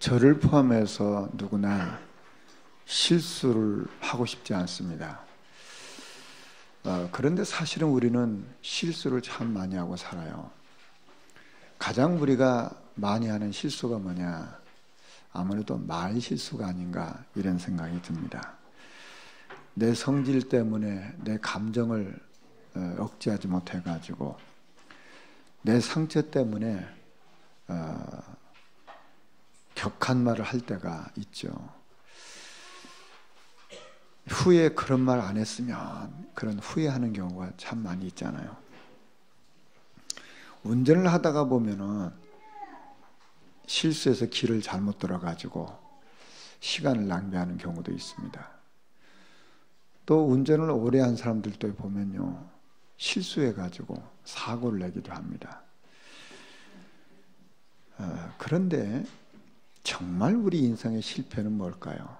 저를 포함해서 누구나 실수를 하고 싶지 않습니다. 그런데 사실은 우리는 실수를 참 많이 하고 살아요. 가장 우리가 많이 하는 실수가 뭐냐? 아무래도 말 실수가 아닌가 이런 생각이 듭니다. 내 성질 때문에 내 감정을 억제하지 못해가지고 내 상처 때문에 격한 말을 할 때가 있죠. 후에 그런 말 안 했으면 그런 후회하는 경우가 참 많이 있잖아요. 운전을 하다가 보면은 실수해서 길을 잘못 들어가지고 시간을 낭비하는 경우도 있습니다. 또 운전을 오래 한 사람들도 보면요, 실수해가지고 사고를 내기도 합니다. 그런데 정말 우리 인생의 실패는 뭘까요?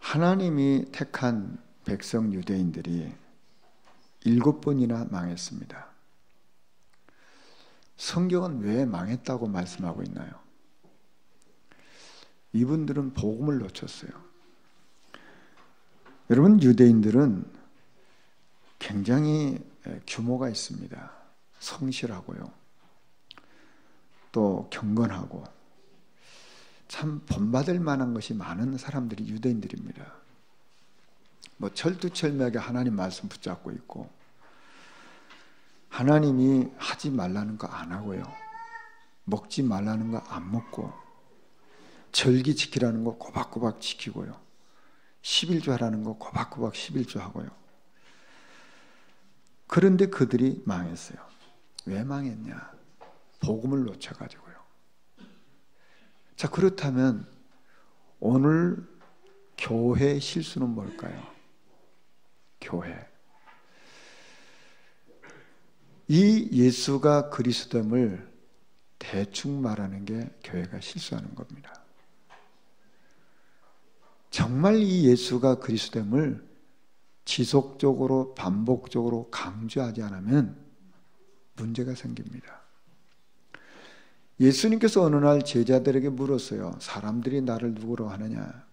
하나님이 택한 백성 유대인들이 7번이나 망했습니다. 성경은 왜 망했다고 말씀하고 있나요? 이분들은 복음을 놓쳤어요. 여러분, 유대인들은 굉장히 규모가 있습니다. 성실하고요. 또 경건하고 참 본받을 만한 것이 많은 사람들이 유대인들입니다. 철두철미하게 하나님 말씀 붙잡고 있고, 하나님이 하지 말라는 거 안 하고요, 먹지 말라는 거 안 먹고, 절기 지키라는 거 꼬박꼬박 지키고요, 11조 하라는 거 꼬박꼬박 11조 하고요. 그런데 그들이 망했어요. 왜 망했냐? 복음을 놓쳐가지고요. 자, 그렇다면 오늘 교회 실수는 뭘까요? 교회. 이 예수가 그리스도임을 대충 말하는 게 교회가 실수하는 겁니다. 정말 이 예수가 그리스도임을 지속적으로 반복적으로 강조하지 않으면 문제가 생깁니다. 예수님께서 어느 날 제자들에게 물었어요. 사람들이 나를 누구로 하느냐?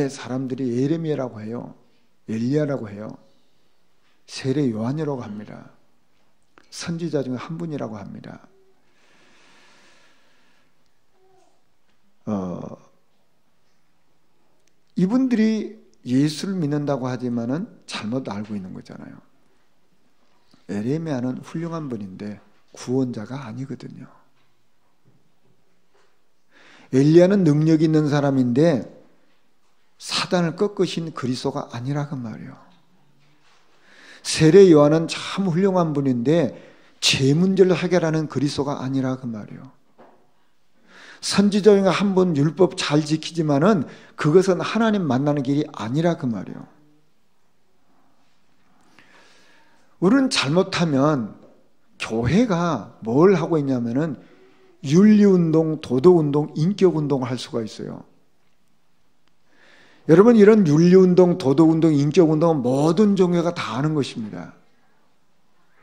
사람들이 예레미야라고 해요. 엘리야라고 해요. 세례 요한이라고 합니다. 선지자 중에 한 분이라고 합니다. 이분들이 예수를 믿는다고 하지만은 잘못 알고 있는 거잖아요. 예레미야는 훌륭한 분인데 구원자가 아니거든요. 엘리야는 능력 있는 사람인데 사단을 꺾으신 그리스도가 아니라 그 말이에요. 세례 요한은 참 훌륭한 분인데 죄 문제를 해결하는 그리스도가 아니라 그 말이에요. 선지자 중에 한 분 율법 잘 지키지만은 그것은 하나님 만나는 길이 아니라 그 말이에요. 우리는 잘못하면 교회가 뭘 하고 있냐면은 윤리운동, 도덕운동, 인격운동을 할 수가 있어요. 여러분, 이런 윤리운동, 도덕운동, 인격운동은 모든 종교가 다 하는 것입니다.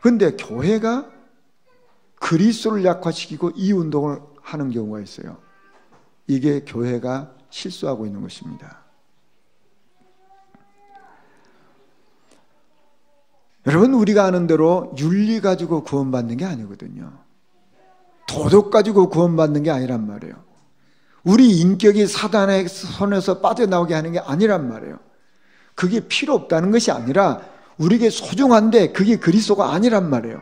그런데 교회가 그리스도를 약화시키고 이 운동을 하는 경우가 있어요. 이게 교회가 실수하고 있는 것입니다. 여러분, 우리가 아는 대로 윤리 가지고 구원받는 게 아니거든요. 도덕 가지고 구원받는 게 아니란 말이에요. 우리 인격이 사단의 손에서 빠져나오게 하는 게 아니란 말이에요. 그게 필요 없다는 것이 아니라 우리에게 소중한데 그게 그리스도가 아니란 말이에요.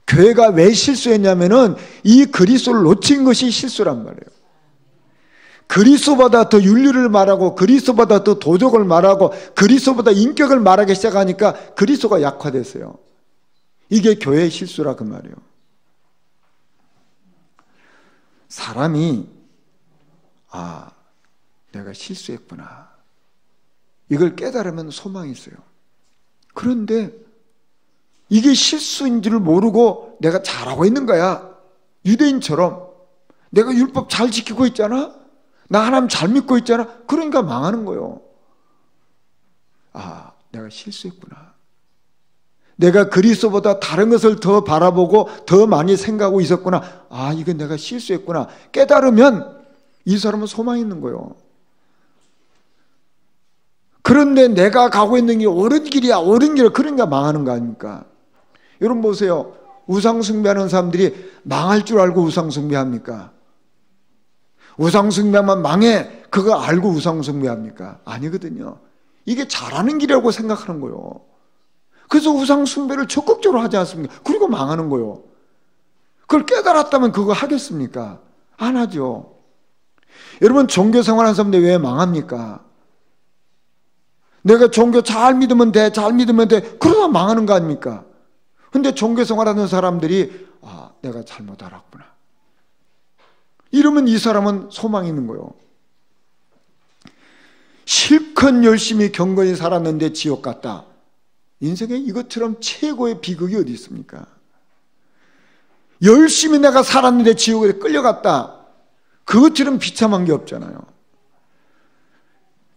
교회가 왜 실수했냐면은 이 그리스도를 놓친 것이 실수란 말이에요. 그리스도보다 더 윤리를 말하고 그리스도보다 더 도덕을 말하고 그리스도보다 인격을 말하기 시작하니까 그리스도가 약화됐어요. 이게 교회의 실수라 그 말이에요. 사람이 내가 실수했구나, 이걸 깨달으면 소망이 있어요. 그런데 이게 실수인 줄 모르고 내가 잘하고 있는 거야. 유대인처럼 내가 율법 잘 지키고 있잖아, 나 하나님 잘 믿고 있잖아. 그러니까 망하는 거예요. 내가 실수했구나. 내가 그리스도보다 다른 것을 더 바라보고 더 많이 생각하고 있었구나. 아, 이건 내가 실수했구나. 깨달으면 이 사람은 소망이 있는 거예요. 그런데 내가 가고 있는 게 옳은 길이야, 옳은 길이야. 그러니까 망하는 거 아닙니까? 여러분 보세요. 우상숭배하는 사람들이 망할 줄 알고 우상숭배합니까? 우상숭배하면 망해. 그거 알고 우상숭배합니까? 아니거든요. 이게 잘하는 길이라고 생각하는 거예요. 그래서 우상숭배를 적극적으로 하지 않습니까? 그리고 망하는 거예요. 그걸 깨달았다면 그거 하겠습니까? 안 하죠. 여러분 종교 생활하는 사람들 왜 망합니까? 내가 종교 잘 믿으면 돼, 잘 믿으면 돼. 그러다 망하는 거 아닙니까? 근데 종교 생활하는 사람들이 아, 내가 잘못 알았구나. 이러면 이 사람은 소망이 있는 거예요. 실컷 열심히 경건히 살았는데 지옥 갔다. 인생에 이것처럼 최고의 비극이 어디 있습니까? 열심히 내가 살았는데 지옥에 끌려갔다. 그것처럼 비참한 게 없잖아요.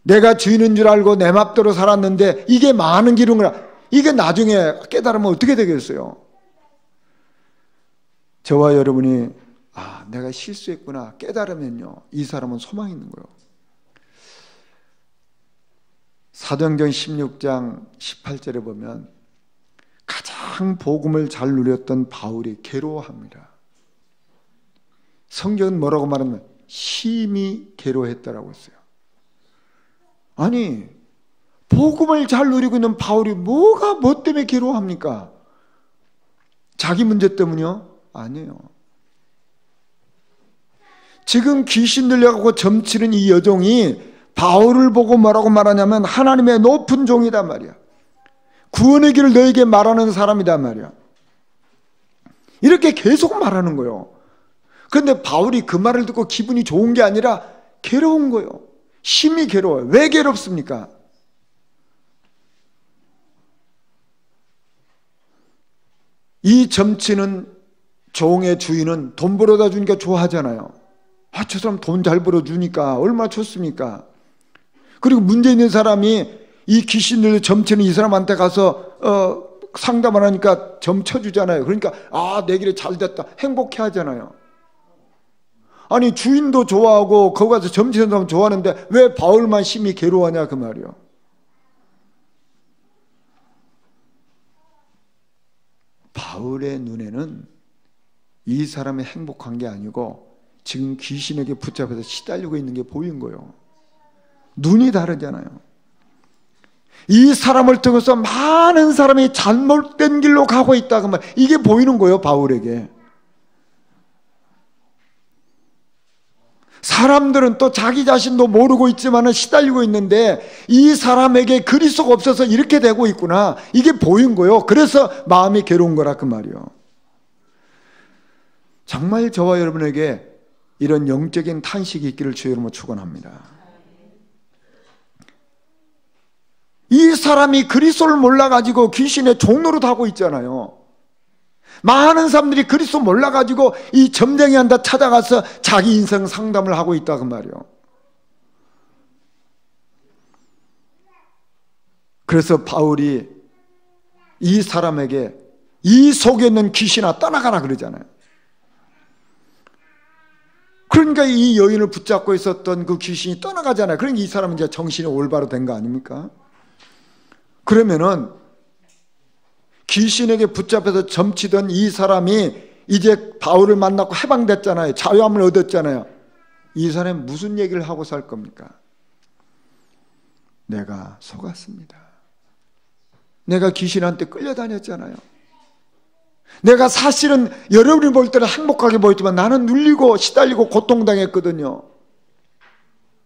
내가 주인인 줄 알고 내 맘대로 살았는데 이게 망하는 길인 거라. 이게 나중에 깨달으면 어떻게 되겠어요? 저와 여러분이 아, 내가 실수했구나 깨달으면요, 이 사람은 소망이 있는 거예요. 사도행전 16장 18절에 보면 가장 복음을 잘 누렸던 바울이 괴로워합니다. 성경은 뭐라고 말하면 심히 괴로워했다라고 했어요. 아니, 복음을 잘 누리고 있는 바울이 뭐 때문에 괴로워합니까? 자기 문제 때문이요? 아니에요. 지금 귀신 들려가고 점치는 이 여종이 바울을 보고 뭐라고 말하냐면 하나님의 높은 종이단 말이야. 구원의 길을 너에게 말하는 사람이단 말이야. 이렇게 계속 말하는 거예요. 그런데 바울이 그 말을 듣고 기분이 좋은 게 아니라 괴로운 거예요. 심히 괴로워요. 왜 괴롭습니까? 이 점치는 종의 주인은 돈 벌어다 주니까 좋아하잖아요. 아, 저 사람 돈 잘 벌어주니까 얼마나 좋습니까? 그리고 문제 있는 사람이 이 귀신들 점치는 이 사람한테 가서 상담을 하니까 점 쳐주잖아요. 그러니까 아, 내 길에 잘 됐다 행복해 하잖아요. 아니, 주인도 좋아하고 거기 가서 점치는 사람 좋아하는데 왜 바울만 심히 괴로워하냐 그 말이요. 바울의 눈에는 이 사람이 행복한 게 아니고 지금 귀신에게 붙잡혀서 시달리고 있는 게 보인 거예요. 눈이 다르잖아요. 이 사람을 통해서 많은 사람이 잘못된 길로 가고 있다 그 말. 이게 보이는 거예요, 바울에게. 사람들은 또 자기 자신도 모르고 있지만 시달리고 있는데 이 사람에게 그리스도가 없어서 이렇게 되고 있구나. 이게 보인 거예요. 그래서 마음이 괴로운 거라 그 말이요. 정말 저와 여러분에게 이런 영적인 탄식이 있기를 주의 이름으로 축원합니다. 이 사람이 그리스도를 몰라가지고 귀신의 종노릇 하고 있잖아요. 많은 사람들이 그리스도 몰라가지고 이 점쟁이 한다 찾아가서 자기 인생 상담을 하고 있다 그 말이요. 그래서 바울이 이 사람에게 이 속에 있는 귀신아 떠나가라 그러잖아요. 그러니까 이 여인을 붙잡고 있었던 그 귀신이 떠나가잖아요. 그러니까 이 사람은 이제 정신이 올바로 된 거 아닙니까? 그러면은 귀신에게 붙잡혀서 점치던 이 사람이 이제 바울을 만났고 해방됐잖아요. 자유함을 얻었잖아요. 이 사람이 무슨 얘기를 하고 살 겁니까? 내가 속았습니다. 내가 귀신한테 끌려다녔잖아요. 내가 사실은 여러분이 볼 때는 행복하게 보였지만 나는 눌리고 시달리고 고통당했거든요.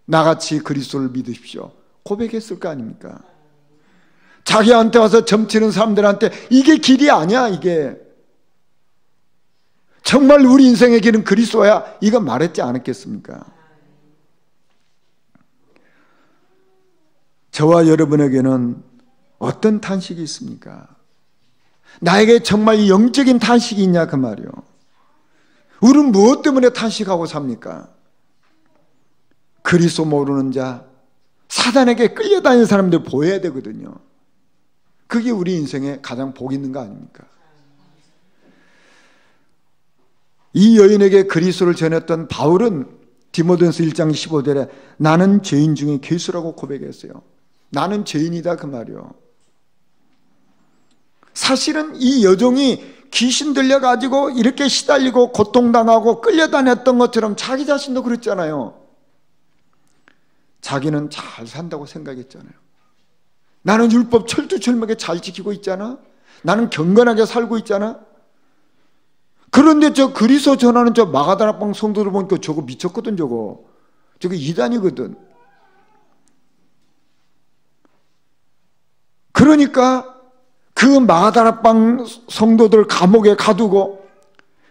나같이 그리스도를 믿으십시오. 고백했을 거 아닙니까? 자기한테 와서 점치는 사람들한테 이게 길이 아니야, 이게. 정말 우리 인생의 길은 그리스도야. 이거 말했지 않았겠습니까? 저와 여러분에게는 어떤 탄식이 있습니까? 나에게 정말 영적인 탄식이 있냐 그 말이요. 우리는 무엇 때문에 탄식하고 삽니까? 그리스도 모르는 자, 사단에게 끌려다니는 사람들 보여야 되거든요. 그게 우리 인생에 가장 복 있는 거 아닙니까? 이 여인에게 그리스도를 전했던 바울은 디모데전서 1장 15절에 나는 죄인 중에 괴수라고 고백했어요. 나는 죄인이다 그 말이요. 사실은 이 여종이 귀신 들려가지고 이렇게 시달리고 고통당하고 끌려다녔던 것처럼 자기 자신도 그랬잖아요. 자기는 잘 산다고 생각했잖아요. 나는 율법 철두철미하게 잘 지키고 있잖아. 나는 경건하게 살고 있잖아. 그런데 저 그리스도 전하는 저 마가다락방 성도들 보니까 저거 미쳤거든. 저거 이단이거든. 그러니까 그 마가다락방 성도들 감옥에 가두고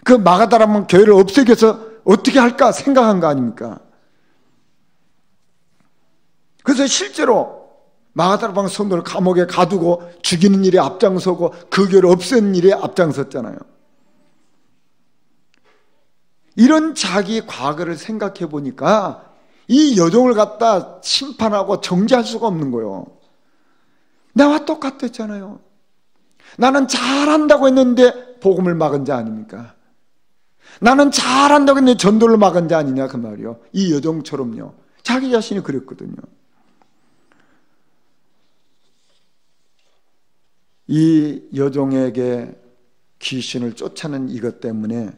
그 마가다락방 교회를 없애겨서 어떻게 할까 생각한 거 아닙니까? 그래서 실제로 마가다락방 성도를 감옥에 가두고 죽이는 일에 앞장서고 그 교회를 없애는 일에 앞장섰잖아요. 이런 자기 과거를 생각해 보니까 이 여종을 갖다 심판하고 정죄할 수가 없는 거예요. 나와 똑같았잖아요. 나는 잘한다고 했는데 복음을 막은 자 아닙니까? 나는 잘한다고 했는데 전도를 막은 자 아니냐 그 말이요. 이 여종처럼요. 자기 자신이 그랬거든요. 이 여종에게 귀신을 쫓아낸 이것 때문에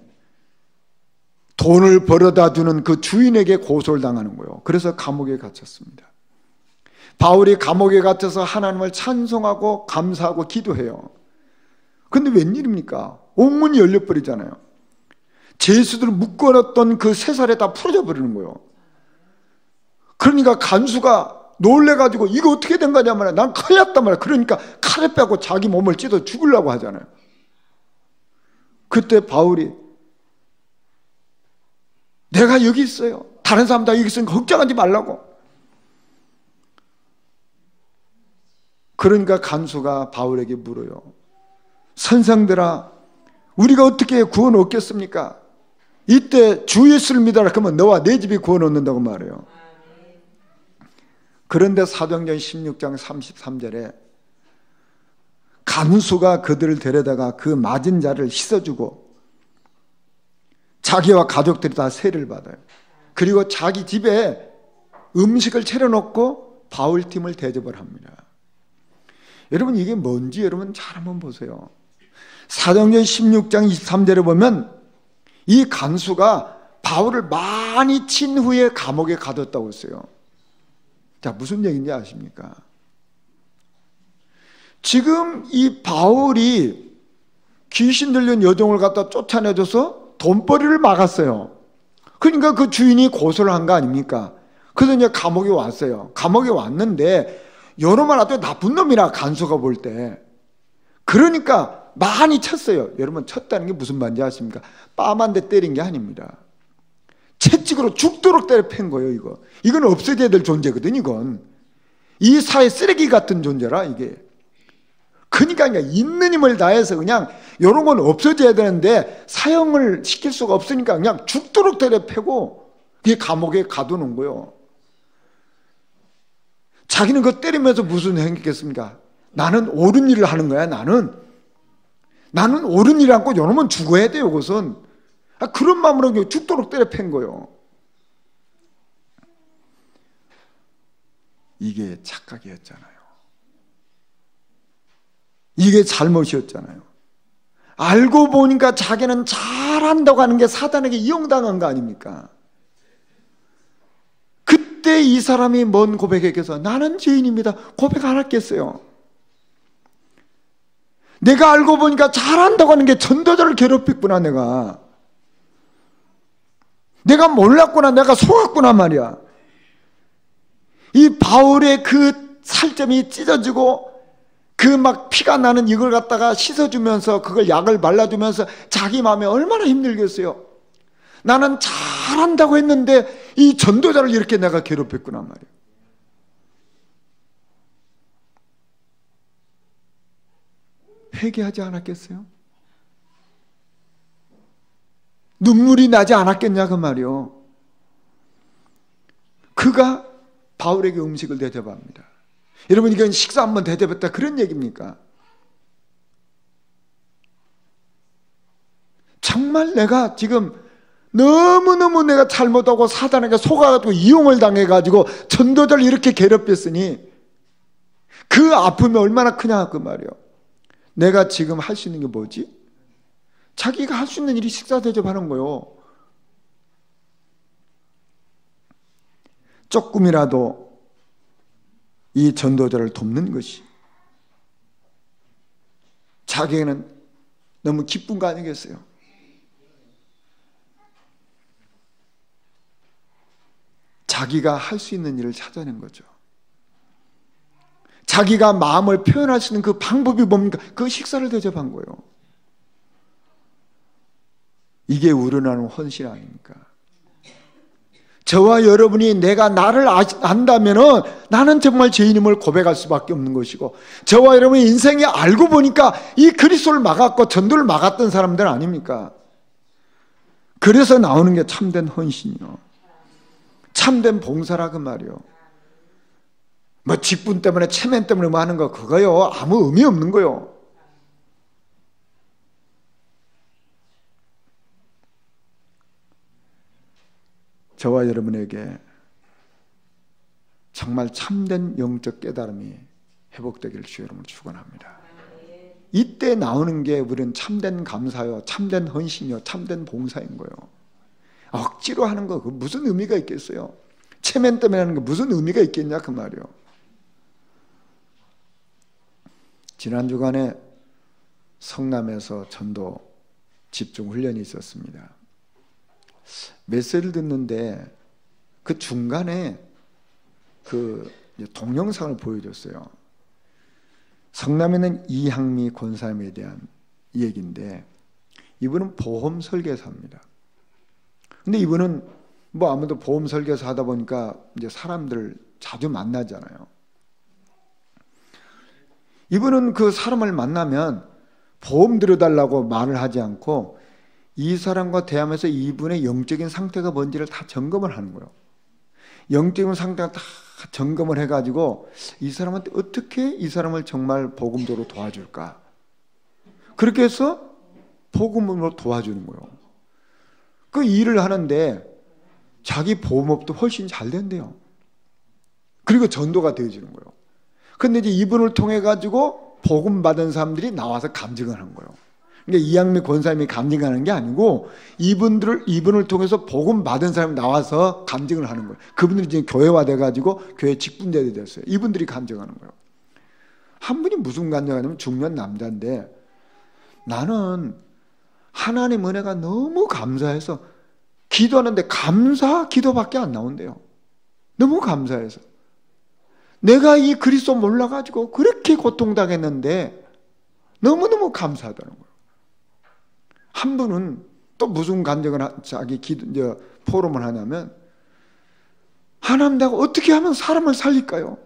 돈을 벌어다 주는 그 주인에게 고소를 당하는 거예요. 그래서 감옥에 갇혔습니다. 바울이 감옥에 갇혀서 하나님을 찬송하고 감사하고 기도해요. 근데 웬일입니까? 옥문이 열려버리잖아요. 죄수들 묶어놨던 그 쇠살에 다 풀어져 버리는 거예요. 그러니까 간수가 놀래가지고 이거 어떻게 된 거냐 말이야. 난 큰일 났단 말이야. 그러니까 칼을 빼고 자기 몸을 찢어 죽으려고 하잖아요. 그때 바울이 내가 여기 있어요. 다른 사람 다 여기 있으니까 걱정하지 말라고. 그러니까 간수가 바울에게 물어요. 선생들아, 우리가 어떻게 구원 얻겠습니까? 이때 주 예수를 믿어라 그러면 너와 내 집이 구원 얻는다고 말해요. 그런데 사도행전 16장 33절에 간수가 그들을 데려다가 그 맞은 자를 씻어주고 자기와 가족들이 다 세례를 받아요. 그리고 자기 집에 음식을 차려놓고 바울팀을 대접을 합니다. 여러분 이게 뭔지 여러분 잘 한번 보세요. 사도행전 16장 23절에 보면 이 간수가 바울을 많이 친 후에 감옥에 가뒀다고 했어요. 자, 무슨 얘기인지 아십니까? 지금 이 바울이 귀신 들린 여종을 갖다 쫓아내줘서 돈벌이를 막았어요. 그러니까 그 주인이 고소를 한 거 아닙니까? 그래서 이제 감옥에 왔어요. 감옥에 왔는데 요놈은 아주 나쁜 놈이라 간수가 볼 때. 그러니까 많이 쳤어요. 여러분 쳤다는 게 무슨 말인지 아십니까? 뺨 한 대 때린 게 아닙니다. 채찍으로 죽도록 때려 팬 거예요. 이거. 이건 없어져야 될 존재거든. 이건. 이 사회 쓰레기 같은 존재라 이게. 그러니까 있는 힘을 다해서 그냥 이런 건 없어져야 되는데 사형을 시킬 수가 없으니까 그냥 죽도록 때려 패고 그게 감옥에 가두는 거예요. 자기는 그거 때리면서 무슨 행했겠습니까? 나는 옳은 일을 하는 거야. 나는 옳은 일을 하고 이놈은 죽어야 돼요. 그것은. 그런 마음으로 죽도록 때려 팬 거예요. 이게 착각이었잖아요. 이게 잘못이었잖아요. 알고 보니까 자기는 잘한다고 하는 게 사단에게 이용당한 거 아닙니까? 그때 이 사람이 뭔 고백했겠어? 나는 죄인입니다. 고백 안 했겠어요? 내가 알고 보니까 잘한다고 하는 게 전도자를 괴롭혔구나. 내가 몰랐구나. 내가 속았구나 말이야. 이 바울의 그 살점이 찢어지고 그 막 피가 나는 이걸 갖다가 씻어주면서 그걸 약을 발라주면서 자기 마음에 얼마나 힘들겠어요. 나는 잘한다고 했는데 이 전도자를 이렇게 내가 괴롭혔구나 말이에요. 회개하지 않았겠어요? 눈물이 나지 않았겠냐 그 말이요. 그가 바울에게 음식을 대접합니다. 여러분 이건 식사 한번 대접했다 그런 얘기입니까? 정말 내가 지금 너무너무 내가 잘못하고 사단에게 속아가지고 이용을 당해가지고 전도자를 이렇게 괴롭혔으니 그 아픔이 얼마나 크냐 그 말이에요. 내가 지금 할 수 있는 게 뭐지? 자기가 할 수 있는 일이 식사 대접하는 거예요. 조금이라도 이 전도자를 돕는 것이 자기에게는 너무 기쁜 거 아니겠어요? 자기가 할 수 있는 일을 찾아낸 거죠. 자기가 마음을 표현할 수 있는 그 방법이 뭡니까? 그 식사를 대접한 거예요. 이게 우러나는 헌신 아닙니까? 저와 여러분이 내가 나를 안다면은 나는 정말 죄인임을 고백할 수밖에 없는 것이고, 저와 여러분이 인생에 알고 보니까 이 그리스도를 막았고 전도를 막았던 사람들 아닙니까? 그래서 나오는 게 참된 헌신이요, 참된 봉사라 그 말이요. 뭐 직분 때문에 체면 때문에 뭐 하는 거 그거요 아무 의미 없는 거요. 저와 여러분에게 정말 참된 영적 깨달음이 회복되기를 주의 이름으로 축원합니다. 이때 나오는 게 우리는 참된 감사요, 참된 헌신이요, 참된 봉사인 거예요. 억지로 하는 거 그 무슨 의미가 있겠어요? 체면 때문에 하는 거 무슨 의미가 있겠냐 그 말이요. 지난 주간에 성남에서 전도 집중 훈련이 있었습니다. 메시지를 듣는데 그 중간에 그 동영상을 보여줬어요. 성남에는 이항미 권사님에 대한 얘기인데, 이분은 보험 설계사입니다. 근데 이분은 뭐 아무도 보험 설계사 하다 보니까 이제 사람들 자주 만나잖아요. 이분은 그 사람을 만나면 보험 들어달라고 말을 하지 않고 이 사람과 대하면서 이분의 영적인 상태가 뭔지를 다 점검을 하는 거예요. 영적인 상태가 다 점검을 해가지고 이 사람한테 어떻게 이 사람을 정말 복음도로 도와줄까, 그렇게 해서 복음으로 도와주는 거예요. 그 일을 하는데 자기 보험업도 훨씬 잘 된대요. 그리고 전도가 되어지는 거예요. 근데 이제 이분을 통해 가지고 복음 받은 사람들이 나와서 감증을 한 거예요. 그러니까 이항미 권사님이 감증하는 게 아니고 이분을 통해서 복음 받은 사람이 나와서 감증을 하는 거예요. 그분들이 지금 교회화 돼가지고 교회 직분자들이 됐어요. 이분들이 감증하는 거예요. 한 분이 무슨 감증하냐면 중년 남자인데, 나는 하나님 은혜가 너무 감사해서 기도하는데 감사 기도밖에 안 나온대요. 너무 감사해서 내가 이 그리스도 몰라가지고 그렇게 고통당했는데 너무너무 감사하다는 거예요. 한 분은 또 무슨 감정을 자기 포럼을 하냐면, 하나님 내가 어떻게 하면 사람을 살릴까요?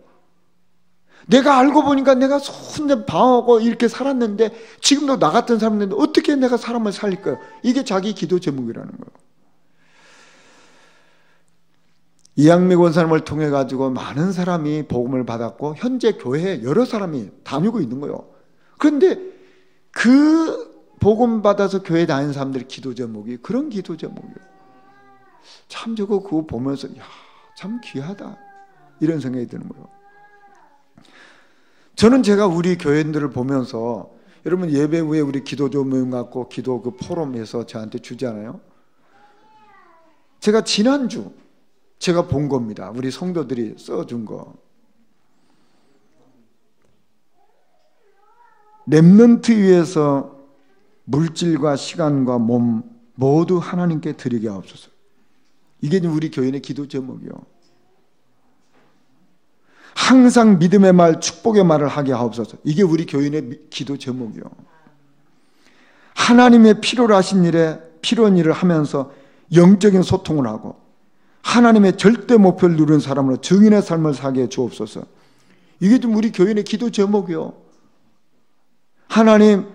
내가 알고 보니까 내가 손에 방어하고 이렇게 살았는데 지금도 나 같은 사람인데 어떻게 내가 사람을 살릴까요? 이게 자기 기도 제목이라는 거예요. 이항미 권사님을 통해 가지고 많은 사람이 복음을 받았고 현재 교회에 여러 사람이 다니고 있는 거예요. 그런데 그 복음 받아서 교회 다니는 사람들의 기도 제목이 그런 기도 제목이에요. 참 그거 보면서 참 귀하다 이런 생각이 드는 거예요. 저는 제가 우리 교회인들을 보면서, 여러분 예배 후에 우리 기도조 모임 갖고 기도 그 포럼에서 저한테 주잖아요. 제가 지난주 제가 본 겁니다. 우리 성도들이 써준 거. 렘넌트 위에서 물질과 시간과 몸 모두 하나님께 드리게 하옵소서. 이게 우리 교인의 기도 제목이요. 항상 믿음의 말, 축복의 말을 하게 하옵소서. 이게 우리 교인의 기도 제목이요. 하나님의 필요로 하신 일에 필요한 일을 하면서 영적인 소통을 하고 하나님의 절대 목표를 누리는 사람으로 증인의 삶을 살게 해 주옵소서. 이게 좀 우리 교인의 기도 제목이요. 하나님,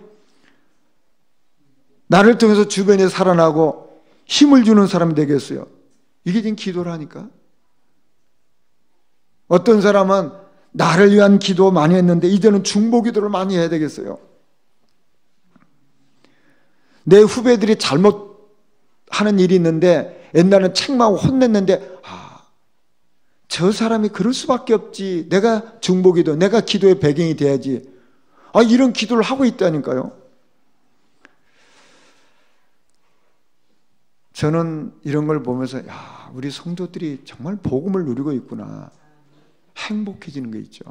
나를 통해서 주변에 살아나고 힘을 주는 사람이 되겠어요. 이게 지금 기도라니까. 어떤 사람은 나를 위한 기도 많이 했는데 이제는 중보 기도를 많이 해야 되겠어요. 내 후배들이 잘못하는 일이 있는데 옛날에는 책망하고 혼냈는데 저 사람이 그럴 수밖에 없지. 내가 중보기도, 내가 기도의 배경이 돼야지. 이런 기도를 하고 있다니까요. 저는 이런 걸 보면서 우리 성도들이 정말 복음을 누리고 있구나. 행복해지는 게 있죠.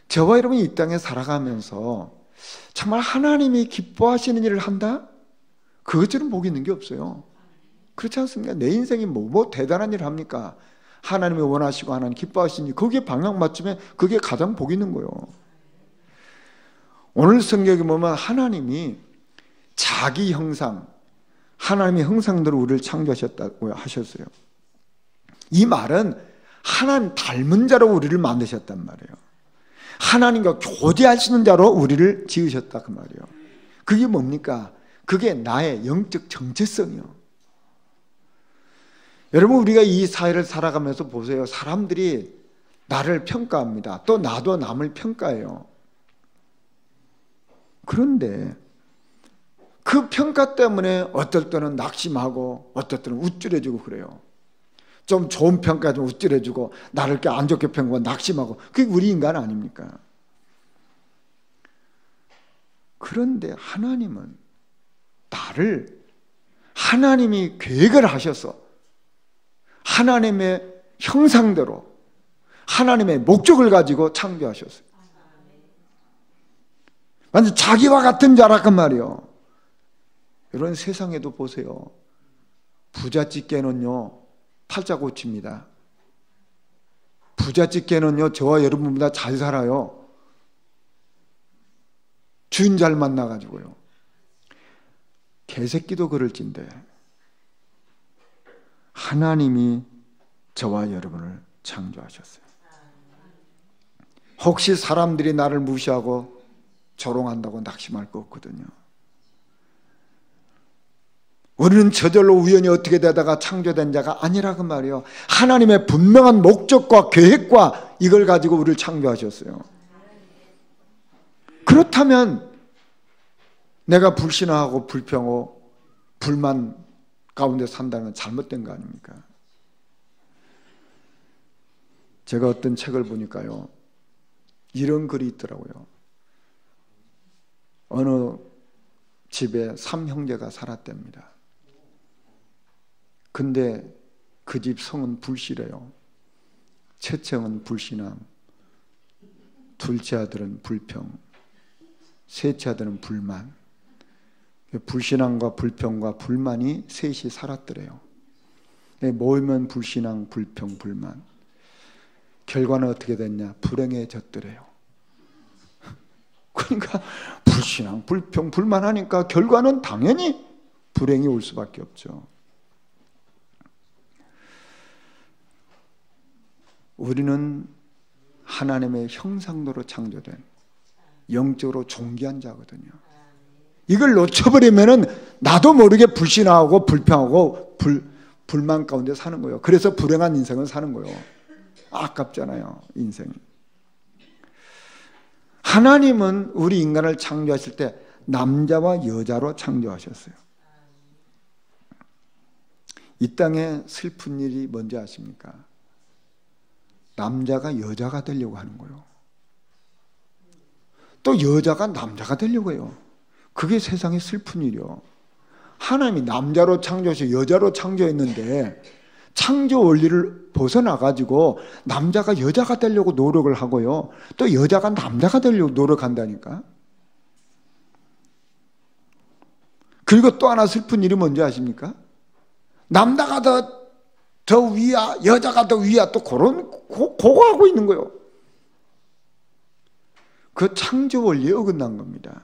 저와 여러분이 이 땅에 살아가면서 정말 하나님이 기뻐하시는 일을 한다? 그것처럼 복이 있는 게 없어요. 그렇지 않습니까? 내 인생이 뭐 대단한 일을 합니까? 하나님이 원하시고 하나님 기뻐하시는 일, 거기에 방향 맞추면 그게 가장 복이 있는 거예요. 오늘 성경에 보면 하나님이 자기 형상, 하나님의 형상대로 우리를 창조하셨다고 하셨어요. 이 말은 하나님 닮은 자로 우리를 만드셨단 말이에요. 하나님과 교제할 수 있는 자로 우리를 지으셨다 그 말이에요. 그게 뭡니까? 그게 나의 영적 정체성이요. 여러분, 우리가 이 사회를 살아가면서 보세요. 사람들이 나를 평가합니다. 또 나도 남을 평가해요. 그런데 그 평가 때문에 어떨 때는 낙심하고 어떨 때는 우쭐해지고 그래요. 좀 좋은 평가 좀 우쭐해지고 나를 이렇게 안 좋게 평가하고 낙심하고, 그게 우리 인간 아닙니까? 그런데 하나님은 나를, 하나님이 계획을 하셔서 하나님의 형상대로 하나님의 목적을 가지고 창조하셨어요. 완전 자기와 같은 자라란 말이에요. 이런 세상에도 보세요. 부잣집게는요 팔자 고칩니다. 부잣집게는요 저와 여러분보다 잘 살아요. 주인 잘 만나가지고요. 개새끼도 그럴진데 하나님이 저와 여러분을 창조하셨어요. 혹시 사람들이 나를 무시하고 조롱한다고 낙심할 거 없거든요. 우리는 저절로 우연히 어떻게 되다가 창조된 자가 아니라 그 말이에요. 하나님의 분명한 목적과 계획과 이걸 가지고 우리를 창조하셨어요. 그렇다면 내가 불신하고 불평하고 불만 가운데 산다는 건 잘못된 거 아닙니까? 제가 어떤 책을 보니까요, 이런 글이 있더라고요. 어느 집에 3형제가 살았답니다. 근데 그 집 성은 불씨래요. 첫째 형은 불신앙, 둘째 아들은 불평, 셋째 아들은 불만. 불신앙과 불평과 불만이 셋이 살았더래요. 모이면 불신앙, 불평, 불만. 결과는 어떻게 됐냐? 불행해졌더래요. 그러니까 불신앙, 불평, 불만하니까 결과는 당연히 불행이 올 수밖에 없죠. 우리는 하나님의 형상대로 창조된 영적으로 존귀한 자거든요. 이걸 놓쳐버리면은 나도 모르게 불신하고 불평하고 불만 가운데 사는 거예요. 그래서 불행한 인생을 사는 거예요. 아깝잖아요, 인생이. 하나님은 우리 인간을 창조하실 때 남자와 여자로 창조하셨어요. 이 땅에 슬픈 일이 뭔지 아십니까? 남자가 여자가 되려고 하는 거예요. 또 여자가 남자가 되려고 해요. 그게 세상의 슬픈 일이요. 하나님이 남자로 창조하셔 여자로 창조했는데 창조 원리를 벗어나가지고 남자가 여자가 되려고 노력을 하고요. 또 여자가 남자가 되려고 노력한다니까. 그리고 또 하나 슬픈 일이 뭔지 아십니까? 남자가 더 위야, 여자가 더 위야, 또 그런 그거 하고 있는 거예요. 그 창조 원리에 어긋난 겁니다.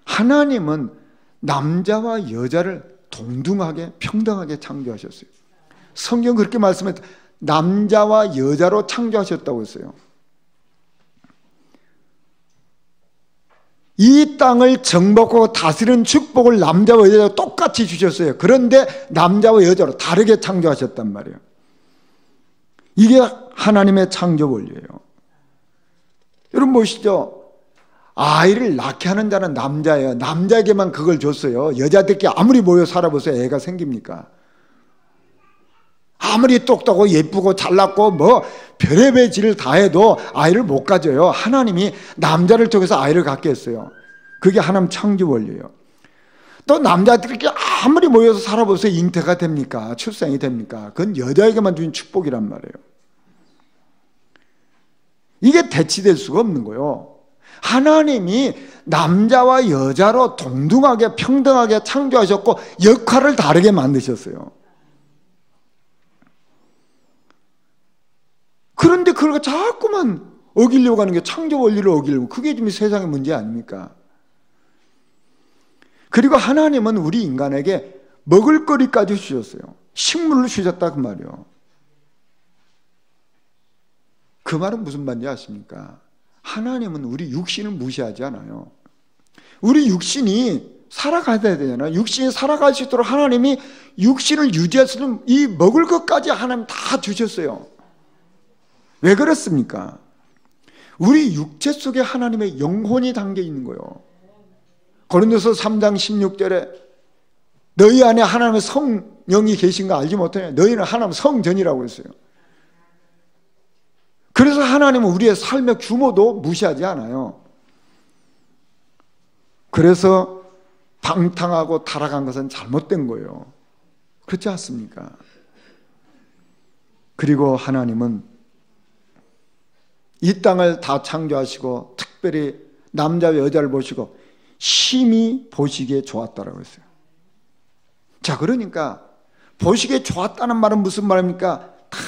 하나님은 남자와 여자를 동등하게 평등하게 창조하셨어요. 성경 그렇게 말씀해, 남자와 여자로 창조하셨다고 했어요. 이 땅을 정복하고 다스리는 축복을 남자와 여자로 똑같이 주셨어요. 그런데 남자와 여자로 다르게 창조하셨단 말이에요. 이게 하나님의 창조 원리예요. 여러분 보시죠. 아이를 낳게 하는 자는 남자예요. 남자에게만 그걸 줬어요. 여자들끼리 아무리 모여 살아보세요. 애가 생깁니까? 아무리 똑똑하고 예쁘고 잘났고 뭐 별의별 짓을 다 해도 아이를 못 가져요. 하나님이 남자를 통해서 아이를 갖게 했어요. 그게 하나님 창조 원리예요. 또 남자들끼리 아무리 모여서 살아보세요. 잉태가 됩니까? 출생이 됩니까? 그건 여자에게만 주신 축복이란 말이에요. 이게 대치될 수가 없는 거예요. 하나님이 남자와 여자로 동등하게 평등하게 창조하셨고 역할을 다르게 만드셨어요. 그런데 그걸 자꾸만 어기려고 하는 게 창조 원리를 어기려고, 그게 지금 세상의 문제 아닙니까? 그리고 하나님은 우리 인간에게 먹을거리까지 주셨어요. 식물을 주셨다 그 말이에요. 그 말은 무슨 말인지 아십니까? 하나님은 우리 육신을 무시하지 않아요. 우리 육신이 살아가야 되잖아요. 육신이 살아갈 수 있도록 하나님이 육신을 유지할 수 있는 이 먹을 것까지 하나님 다 주셨어요. 왜 그렇습니까? 우리 육체 속에 하나님의 영혼이 담겨 있는 거예요. 고린도서 3장 16절에 너희 안에 하나님의 성령이 계신 거 알지 못하냐? 너희는 하나님의 성전이라고 했어요. 그래서 하나님은 우리의 삶의 규모도 무시하지 않아요. 그래서 방탕하고 타락한 것은 잘못된 거예요. 그렇지 않습니까? 그리고 하나님은 이 땅을 다 창조하시고 특별히 남자와 여자를 보시고 심히 보시기에 좋았다라고 했어요. 자, 그러니까 보시기에 좋았다는 말은 무슨 말입니까? 다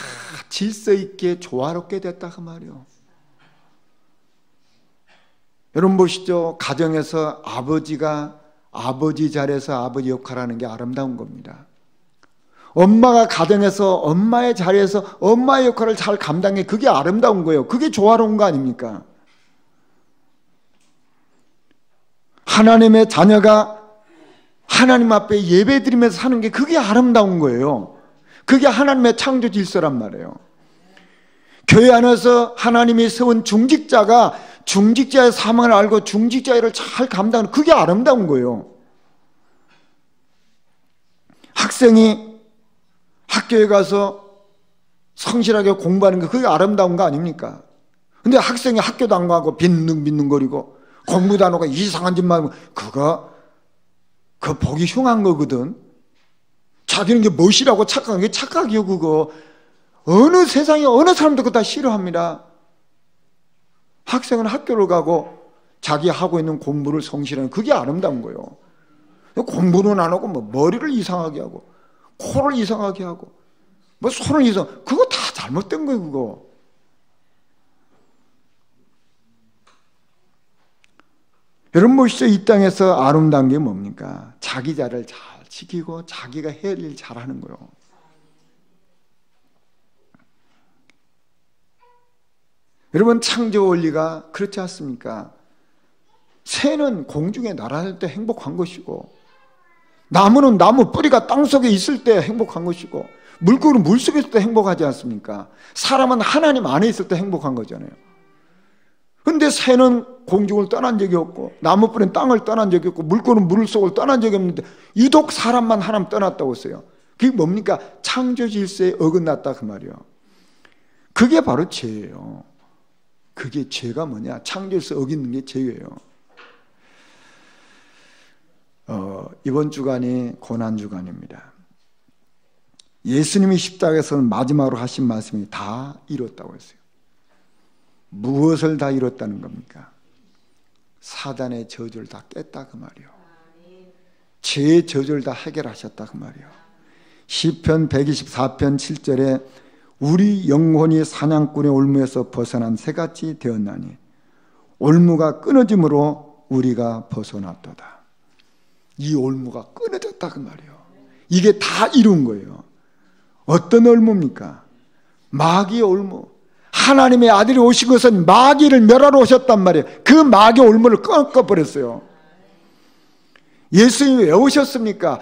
질서 있게 조화롭게 됐다 그 말이에요. 여러분 보시죠. 가정에서 아버지가 아버지 자리에서 아버지 역할을 하는 게 아름다운 겁니다. 엄마가 가정에서 엄마의 자리에서 엄마의 역할을 잘 감당해, 그게 아름다운 거예요. 그게 조화로운 거 아닙니까? 하나님의 자녀가 하나님 앞에 예배드리면서 사는 게 그게 아름다운 거예요. 그게 하나님의 창조 질서란 말이에요. 교회 안에서 하나님이 세운 중직자가 중직자의 사명을 알고 중직자의 일을 잘 감당하는, 그게 아름다운 거예요. 학생이 학교에 가서 성실하게 공부하는 게 그게 아름다운 거 아닙니까? 근데 학생이 학교도 안 가고 빈둥빈둥거리고 공부도 안 하고 이상한 짓만 하면 그거 보기 흉한 거거든. 자기는 게 멋이라고 착각한 게 착각이요. 그거 어느 세상에 어느 사람도 그거 다 싫어합니다. 학생은 학교를 가고 자기 하고 있는 공부를 성실하는, 그게 아름다운 거예요. 공부는 안 하고 뭐 머리를 이상하게 하고 코를 이상하게 하고 뭐 손을 그거 다 잘못된 거예요. 그거. 여러분 보시죠. 이 땅에서 아름다운 게 뭡니까? 자기 자리를 잘 지키고 자기가 해야 할 일 잘하는 거예요. 여러분 창조 원리가 그렇지 않습니까? 새는 공중에 날아다닐 때 행복한 것이고, 나무는 나무 뿌리가 땅속에 있을 때 행복한 것이고, 물고기는 물속에 있을 때 행복하지 않습니까? 사람은 하나님 안에 있을 때 행복한 거잖아요. 근데 새는 공중을 떠난 적이 없고, 나무 뿌리는 땅을 떠난 적이 없고, 물고기는 물속을 떠난 적이 없는데 유독 사람만 하나님 떠났다고 했어요. 그게 뭡니까? 창조 질서에 어긋났다 그 말이에요. 그게 바로 죄예요. 그게 죄가 뭐냐? 창조 질서 어기는 게 죄예요. 이번 주간이 고난 주간입니다. 예수님이 십자가에서는 마지막으로 하신 말씀이 다 이뤘다고 했어요. 무엇을 다 이뤘다는 겁니까? 사단의 저주를 다 깼다 그 말이요. 죄의 저주를 다 해결하셨다 그 말이요. 시편 124편 7절에 우리 영혼이 사냥꾼의 올무에서 벗어난 새같이 되었나니 올무가 끊어짐으로 우리가 벗어났도다. 이 올무가 끊어졌다 그 말이에요. 이게 다 이룬 거예요. 어떤 올무입니까? 마귀의 올무. 하나님의 아들이 오신 것은 마귀를 멸하러 오셨단 말이에요. 그 마귀의 올무를 끊어버렸어요. 예수님이 왜 오셨습니까?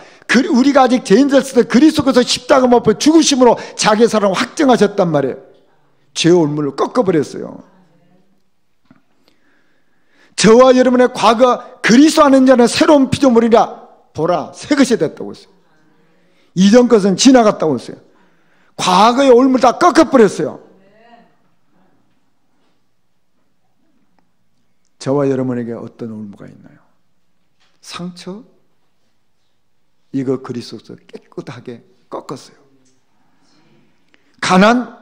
우리가 아직 죄인 됐을 때 그리스도께서 십자가 못 박혀 죽으심으로 자기의 사랑을 확증하셨단 말이에요. 죄의 올무를 꺾어버렸어요. 저와 여러분의 과거 그리스도 안에 자는 새로운 피조물이라 보라 새 것이 됐다고 했어요. 이전 것은 지나갔다고 했어요. 과거의 올물 다 꺾어버렸어요. 저와 여러분에게 어떤 올무가 있나요? 상처? 이거 그리스도께서 깨끗하게 꺾었어요. 가난?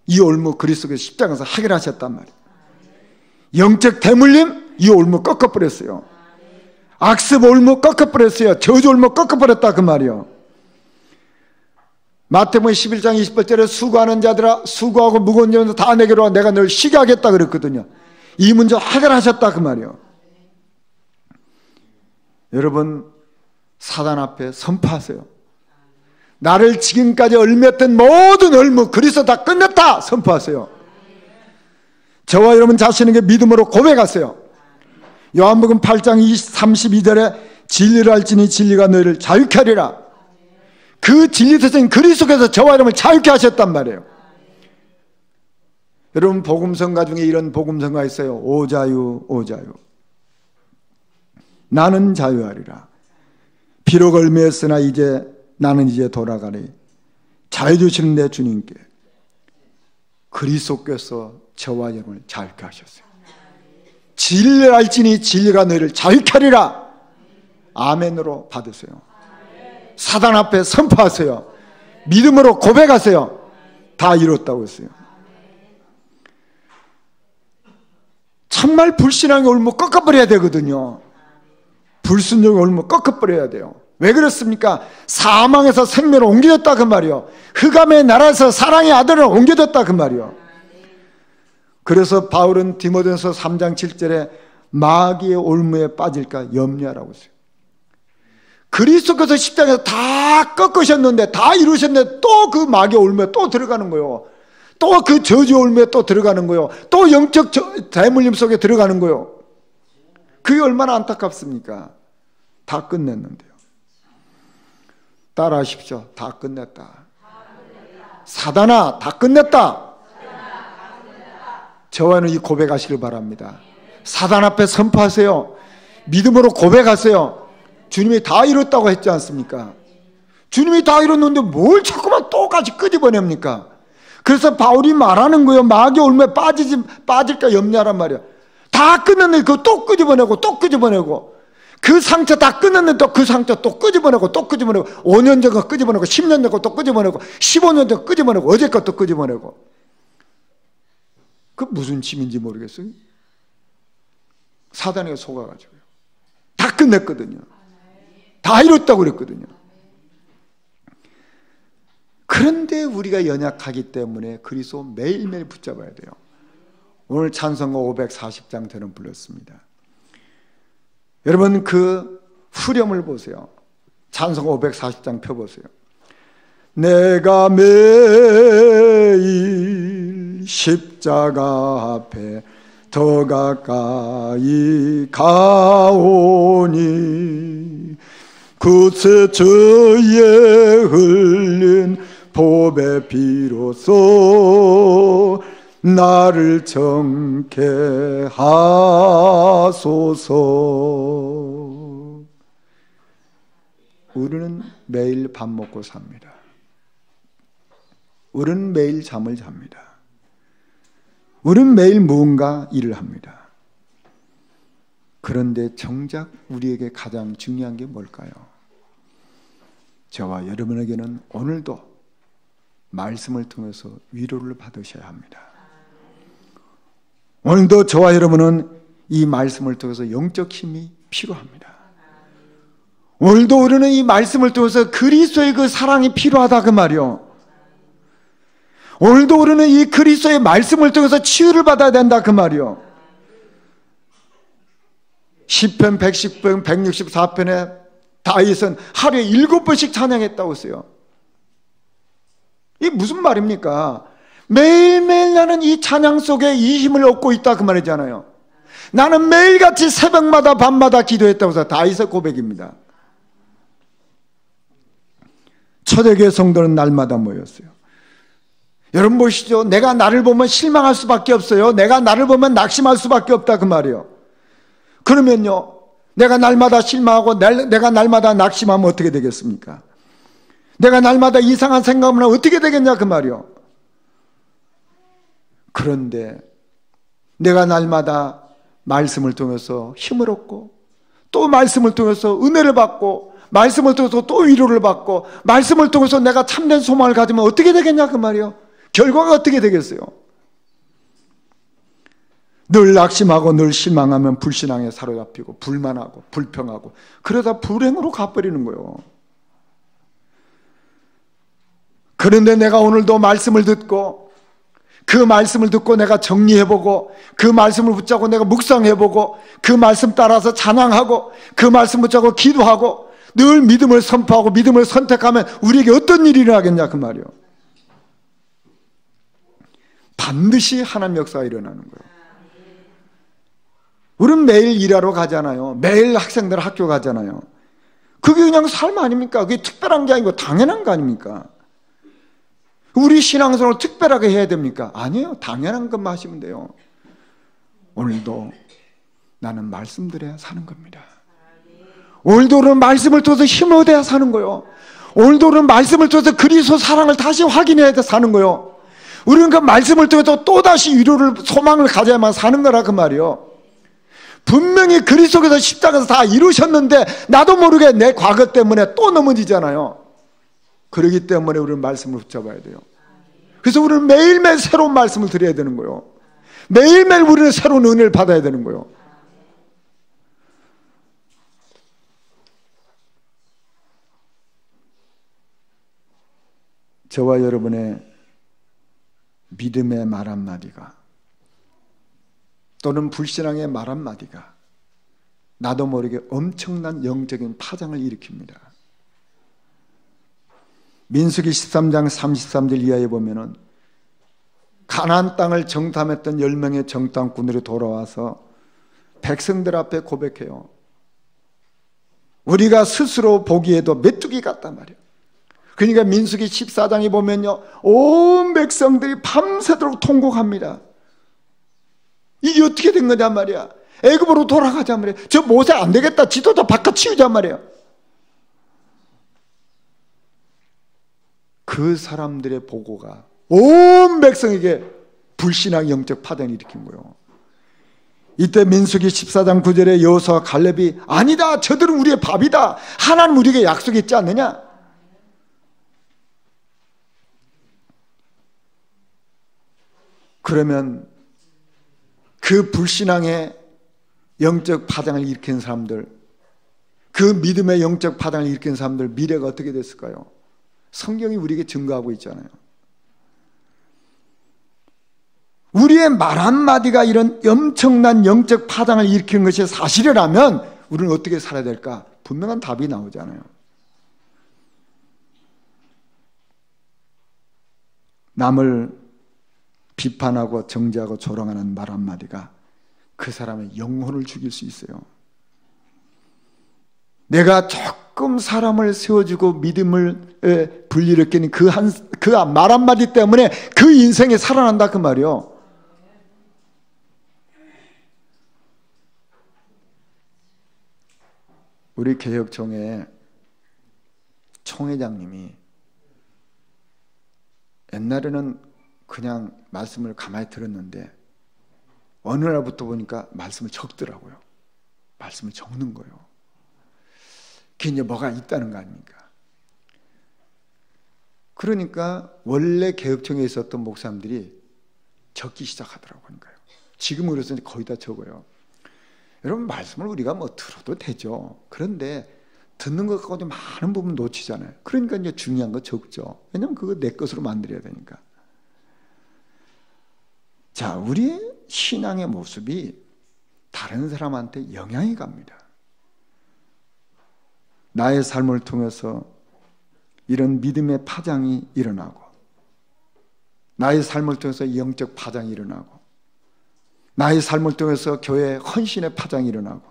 이 올무 그리스도께서 십자가에서 해결하셨단 말이에요. 영적 대물림? 이 올무 꺾어버렸어요. 악습 올무 꺾어버렸어요. 저주 올무 꺾어버렸다 그 말이요. 마태복음 11장 28절에 수고하는 자들아 수고하고 무거운 짐을 다 내게로 와 내가 널 쉬게 하겠다 그랬거든요. 이 문제 해결하셨다 그 말이요. 여러분 사단 앞에 선포하세요. 나를 지금까지 얽매였던 모든 얼무 그리스도 다 끝냈다 선포하세요. 저와 여러분 자신에게 믿음으로 고백하세요. 요한복음 8장 32절에 진리를 알지니 진리가 너희를 자유케 하리라. 그 진리 대신 그리스도께서 저와 여러분을 자유케 하셨단 말이에요. 여러분 복음성가 중에 이런 복음성가 있어요. 오자유 오자유 나는 자유하리라. 비록 얽매였으나 나는 이제 돌아가리. 자유 주시는 내 주님께 그리스도께서 저와 여러분을 자유케 하셨어요. 진리를 알지니 진리가 너희를 자유케 하리라. 아멘으로 받으세요. 사단 앞에 선포하세요. 믿음으로 고백하세요. 다 이뤘다고 했어요. 정말 불신앙의 올무 꺾어버려야 되거든요. 불순종의 올무 꺾어버려야 돼요. 왜 그렇습니까? 사망에서 생명을 옮겨졌다 그 말이요. 흑암의 나라에서 사랑의 아들을 옮겨졌다 그 말이요. 그래서 바울은 디모데전서 3장 7절에 마귀의 올무에 빠질까 염려하라고 했어요. 그리스도께서 십자가에서 다 꺾으셨는데 다 이루셨는데 또 그 마귀의 올무에 또 들어가는 거예요. 또 그 저주 올무에 또 들어가는 거예요. 또 영적 대물림 속에 들어가는 거예요. 그게 얼마나 안타깝습니까? 다 끝냈는데요. 따라하십시오. 다 끝냈다. 사단아 다 끝냈다. 저와는 이 고백하시길 바랍니다. 사단 앞에 선포하세요. 믿음으로 고백하세요. 주님이 다 이뤘다고 했지 않습니까? 주님이 다 이뤘는데 뭘 자꾸만 똑같이 끄집어냅니까? 그래서 바울이 말하는 거예요. 마귀의 올무에 빠질까 염려하란 말이야. 다 끝냈는데 그거 또 끄집어내고 또 끄집어내고 그 상처 다 끝냈는데 또 그 상처 또 끄집어내고 또 끄집어내고 5년 전 거 끄집어내고 10년 전 거 또 끄집어내고 15년 전 거 끄집어내고 어제 것도 끄집어내고 그 무슨 짐인지 모르겠어요. 사단에게 속아가지고요. 다 끝냈거든요. 다 이뤘다고 그랬거든요. 그런데 우리가 연약하기 때문에 그리스도 매일매일 붙잡아야 돼요. 오늘 찬송가 540장 저는 불렀습니다. 여러분 그 후렴을 보세요. 찬송가 540장 펴보세요. 내가 매일 십자가 앞에 더 가까이 가오니 그새 저의 흘린 보배 비로소 나를 정케 하소서. 우리는 매일 밥 먹고 삽니다. 우리는 매일 잠을 잡니다. 우리는 매일 무언가 일을 합니다. 그런데 정작 우리에게 가장 중요한 게 뭘까요? 저와 여러분에게는 오늘도 말씀을 통해서 위로를 받으셔야 합니다. 오늘도 저와 여러분은 이 말씀을 통해서 영적 힘이 필요합니다. 오늘도 우리는 이 말씀을 통해서 그리스도의 그 사랑이 필요하다 그 말이요. 오늘도 우리는 이 그리스도의 말씀을 통해서 치유를 받아야 된다 그 말이요. 시편 110편 164편에 다윗은 하루에 7번씩 찬양했다고 했어요. 이게 무슨 말입니까? 매일매일 나는 이 찬양 속에 이 힘을 얻고 있다 그 말이잖아요. 나는 매일같이 새벽마다 밤마다 기도했다고 해서 다윗의 고백입니다. 초대교회 성도는 날마다 모였어요. 여러분 보시죠. 내가 나를 보면 실망할 수밖에 없어요. 내가 나를 보면 낙심할 수밖에 없다 그 말이에요. 그러면요, 내가 날마다 실망하고 내가 날마다 낙심하면 어떻게 되겠습니까? 내가 날마다 이상한 생각을 하면 어떻게 되겠냐 그 말이요. 그런데 내가 날마다 말씀을 통해서 힘을 얻고, 또 말씀을 통해서 은혜를 받고, 말씀을 통해서 또 위로를 받고, 말씀을 통해서 내가 참된 소망을 가지면 어떻게 되겠냐 그 말이요. 결과가 어떻게 되겠어요? 늘 낙심하고 늘 실망하면 불신앙에 사로잡히고 불만하고 불평하고, 그러다 불행으로 가버리는 거예요. 그런데 내가 오늘도 말씀을 듣고, 그 말씀을 듣고 내가 정리해보고, 그 말씀을 붙잡고 내가 묵상해보고, 그 말씀 따라서 찬양하고, 그 말씀 붙잡고 기도하고, 늘 믿음을 선포하고 믿음을 선택하면 우리에게 어떤 일이 일어나겠냐 그 말이에요. 반드시 하나님 역사가 일어나는 거예요. 우리는 매일 일하러 가잖아요. 매일 학생들 학교 가잖아요. 그게 그냥 삶 아닙니까? 그게 특별한 게 아니고 당연한 거 아닙니까? 우리 신앙생활을 특별하게 해야 됩니까? 아니에요. 당연한 것만 하시면 돼요. 오늘도 나는 말씀 들어야 사는 겁니다. 오늘도 우리는 말씀을 통해서 힘을 얻어야 사는 거예요. 오늘도 우리는 말씀을 통해서 그리스도 사랑을 다시 확인해야 사는 거예요. 우리는 그 말씀을 통해서 또다시 위로를, 소망을 가져야만 사는 거라 그 말이에요. 분명히 그리스도께서 십자가에서 다 이루셨는데 나도 모르게 내 과거 때문에 또 넘어지잖아요. 그렇기 때문에 우리는 말씀을 붙잡아야 돼요. 그래서 우리는 매일매일 새로운 말씀을 드려야 되는 거예요. 매일매일 우리는 새로운 은혜를 받아야 되는 거예요. 저와 여러분의 믿음의 말 한마디가, 또는 불신앙의 말 한마디가 나도 모르게 엄청난 영적인 파장을 일으킵니다. 민수기 13장 33절 이하에 보면은 가나안 땅을 정탐했던 10명의 정탐꾼들이 돌아와서 백성들 앞에 고백해요. 우리가 스스로 보기에도 메뚜기 같단 말이에요. 그러니까 민수기 14장에 보면요, 온 백성들이 밤새도록 통곡합니다. 이게 어떻게 된 거냐 말이야. 애굽으로 돌아가자 말이야. 저 모세 안 되겠다. 지도자 바깥 치우자 말이야. 그 사람들의 보고가 온 백성에게 불신앙 영적 파장을 일으킨 거예요. 이때 민수기 14장 9절에 여호수아와 갈렙이 아니다, 저들은 우리의 밥이다, 하나님 우리에게 약속했지 않느냐. 그러면 그 불신앙의 영적 파장을 일으킨 사람들, 그 믿음의 영적 파장을 일으킨 사람들 미래가 어떻게 됐을까요? 성경이 우리에게 증거하고 있잖아요. 우리의 말 한마디가 이런 엄청난 영적 파장을 일으키는 것이 사실이라면 우리는 어떻게 살아야 될까? 분명한 답이 나오잖아요. 남을 비판하고 정죄하고 조롱하는 말 한마디가 그 사람의 영혼을 죽일 수 있어요. 내가 조금 사람을 세워주고 믿음을 불일으키는 그 말 한마디 때문에 그 인생이 살아난다 그 말이요. 우리 개혁총회 총회장님이 옛날에는 그냥 말씀을 가만히 들었는데 어느 날부터 보니까 말씀을 적더라고요. 말씀을 적는 거예요. 그게 이제 뭐가 있다는 거 아닙니까? 그러니까 원래 개혁총회에 있었던 목사님들이 적기 시작하더라고요. 지금은 그래서 거의 다 적어요. 여러분, 말씀을 우리가 뭐 들어도 되죠. 그런데 듣는 것 가지고 많은 부분 놓치잖아요. 그러니까 이제 중요한 거 적죠. 왜냐면 그거 내 것으로 만들어야 되니까. 자, 우리의 신앙의 모습이 다른 사람한테 영향이 갑니다. 나의 삶을 통해서 이런 믿음의 파장이 일어나고, 나의 삶을 통해서 영적 파장이 일어나고, 나의 삶을 통해서 교회의 헌신의 파장이 일어나고,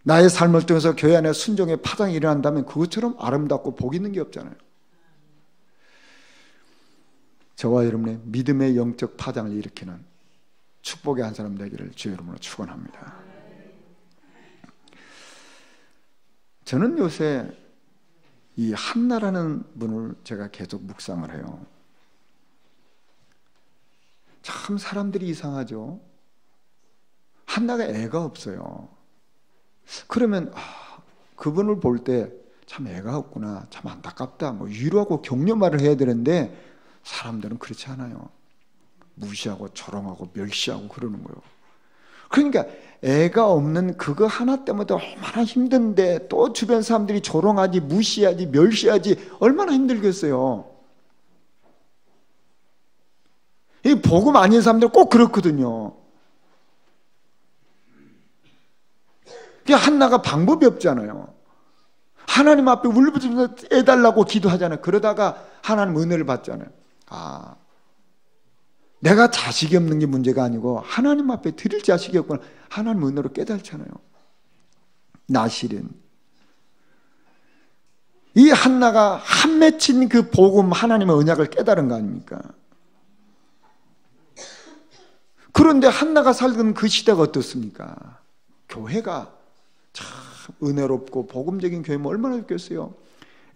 나의 삶을 통해서 교회 안에 순종의 파장이 일어난다면 그것처럼 아름답고 복 있는 게 없잖아요. 저와 여러분의 믿음의 영적 파장을 일으키는 축복의 한 사람 되기를 주의 이름으로 축원합니다. 저는 요새 이 한나라는 분을 제가 계속 묵상을 해요. 참 사람들이 이상하죠. 한나가 애가 없어요. 그러면 그분을 볼 때 참 애가 없구나, 참 안타깝다, 뭐 위로하고 격려 말을 해야 되는데 사람들은 그렇지 않아요. 무시하고 조롱하고 멸시하고 그러는 거예요. 그러니까 애가 없는 그거 하나 때문에 얼마나 힘든데 또 주변 사람들이 조롱하지, 무시하지, 멸시하지 얼마나 힘들겠어요. 이 복음 아닌 사람들 꼭 그렇거든요. 한나가 방법이 없잖아요. 하나님 앞에 울부짖으면서 애달라고 기도하잖아요. 그러다가 하나님 은혜를 받잖아요. 내가 자식이 없는 게 문제가 아니고 하나님 앞에 드릴 자식이 없구나. 하나님 은혜로 깨달잖아요. 나실은 이 한나가 한 맺힌 그 복음, 하나님의 언약을 깨달은 거 아닙니까? 그런데 한나가 살던 그 시대가 어떻습니까? 교회가 참 은혜롭고 복음적인 교회면 얼마나 좋겠어요.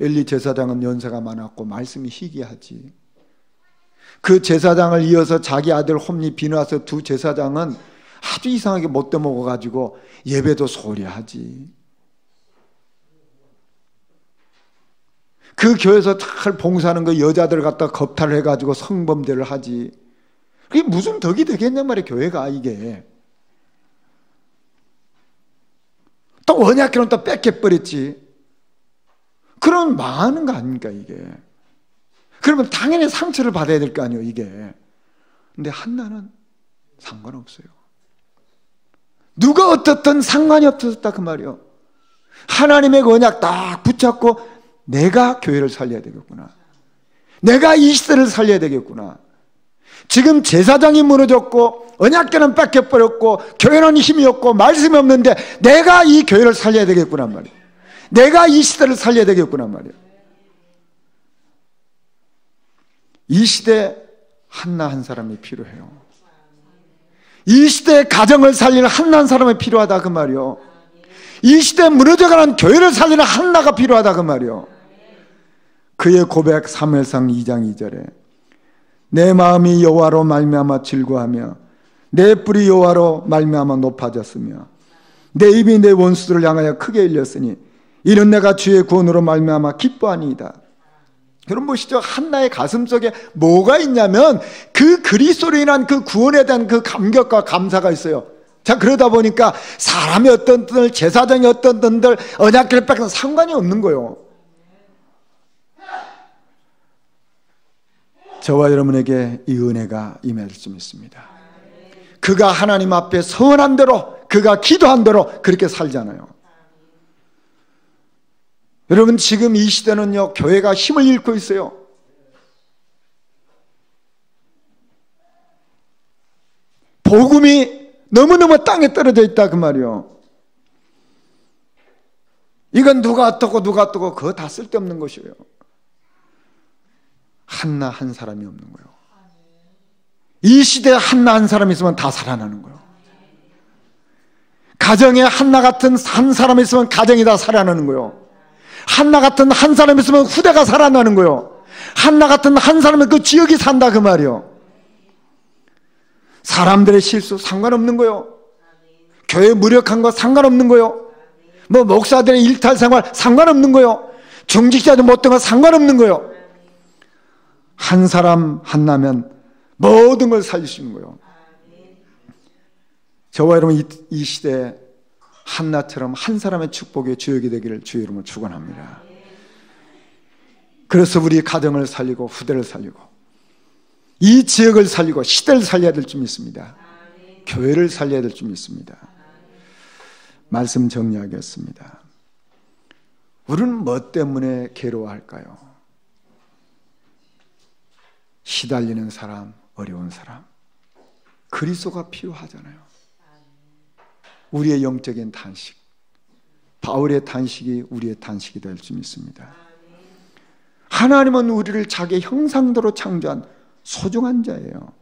엘리 제사장은 연세가 많았고 말씀이 희귀하지. 그 제사장을 이어서 자기 아들 홈리 비누아스 두 제사장은 아주 이상하게 못돼 먹어가지고 예배도 소홀히 하지. 그 교회에서 잘 봉사하는 그 여자들 갖다 겁탈을 해가지고 성범죄를 하지. 그게 무슨 덕이 되겠냔 말이에요, 교회가 이게. 또 언약궤는 또 뺏겨버렸지. 그러면 망하는 거 아닙니까 이게. 그러면 당연히 상처를 받아야 될 거 아니에요 이게. 근데 한나는 상관없어요. 누가 어떻든 상관이 없었다 그 말이에요. 하나님의 언약 딱 붙잡고 내가 교회를 살려야 되겠구나. 내가 이 시대를 살려야 되겠구나. 지금 제사장이 무너졌고 언약궤는 뺏겨버렸고 교회는 힘이 없고 말씀이 없는데 내가 이 교회를 살려야 되겠구나 말이에요. 내가 이 시대를 살려야 되겠구나 말이에요. 이 시대에 한나 한 사람이 필요해요. 이 시대의 가정을 살리는 한나 한 사람이 필요하다 그 말이에요. 이 시대에 무너져가는 교회를 살리는 한나가 필요하다 그 말이에요. 그의 고백 사무엘상 2장 2절에 내 마음이 여호와로 말미암아 즐거하며 내 뿔이 여호와로 말미암아 높아졌으며 내 입이 내 원수들을 향하여 크게 일렸으니 이는 내가 주의 구원으로 말미암아 기뻐하니이다. 여러분 보시죠. 한나의 가슴속에 뭐가 있냐면 그 그리스도로 인한 그 구원에 대한 그 감격과 감사가 있어요. 자, 그러다 보니까 사람이 어떤들 제사장이 어떤들 언약궤를 뺏기는 상관이 없는 거예요. 저와 여러분에게 이 은혜가 임할 수 있습니다. 그가 하나님 앞에 서원한 대로, 그가 기도한 대로 그렇게 살잖아요. 여러분 지금 이 시대는요 교회가 힘을 잃고 있어요. 복음이 너무너무 땅에 떨어져 있다 그 말이요. 이건 누가 어떻고 누가 어떻고 그거 다 쓸데없는 것이에요. 한나 한 사람이 없는 거예요. 이 시대에 한나 한 사람이 있으면 다 살아나는 거예요. 가정에 한나 같은 한 사람이 있으면 가정이 다 살아나는 거예요. 한나 같은 한 사람이 있으면 후대가 살아나는 거예요. 한나 같은 한 사람이 그 지역이 산다 그 말이에요. 사람들의 실수 상관없는 거예요. 교회 무력한 거 상관없는 거예요. 뭐 목사들의 일탈 생활 상관없는 거예요. 중직자도 못된 거 상관없는 거예요. 한 사람 한나면 모든 걸 살릴 수 있는 거예요. 저와 여러분 이 시대에 한나처럼 한 사람의 축복의 주역이 되기를 주의 이름으로 축원합니다. 그래서 우리 가정을 살리고 후대를 살리고 이 지역을 살리고 시대를 살려야 될 줄 믿습니다. 교회를 살려야 될 줄 믿습니다. 말씀 정리하겠습니다. 우리는 뭐 때문에 괴로워할까요? 시달리는 사람, 어려운 사람, 그리스도가 필요하잖아요. 우리의 영적인 단식, 바울의 단식이 우리의 단식이 될 줄 믿습니다. 하나님은 우리를 자기의 형상대로 창조한 소중한 자예요.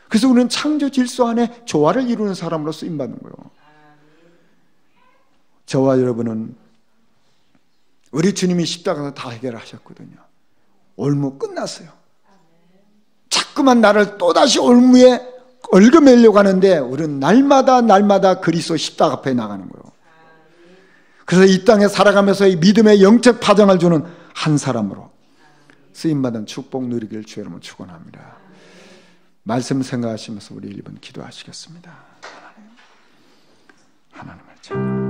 그래서 우리는 창조 질서 안에 조화를 이루는 사람으로 쓰임받는 거예요. 저와 여러분은 우리 주님이 십자가에서 다 해결하셨거든요. 올무 끝났어요. 자꾸만 나를 또다시 올무에 얽어매려고 하는데 우리는 날마다 그리스도 십자가 앞에 나가는 거예요. 그래서 이 땅에 살아가면서 이 믿음의 영적 파장을 주는 한 사람으로 쓰임받은 축복 누리길 주의 이름으로 축원합니다. 말씀 생각하시면서 우리 1분 기도하시겠습니다. 하나님을 찬양.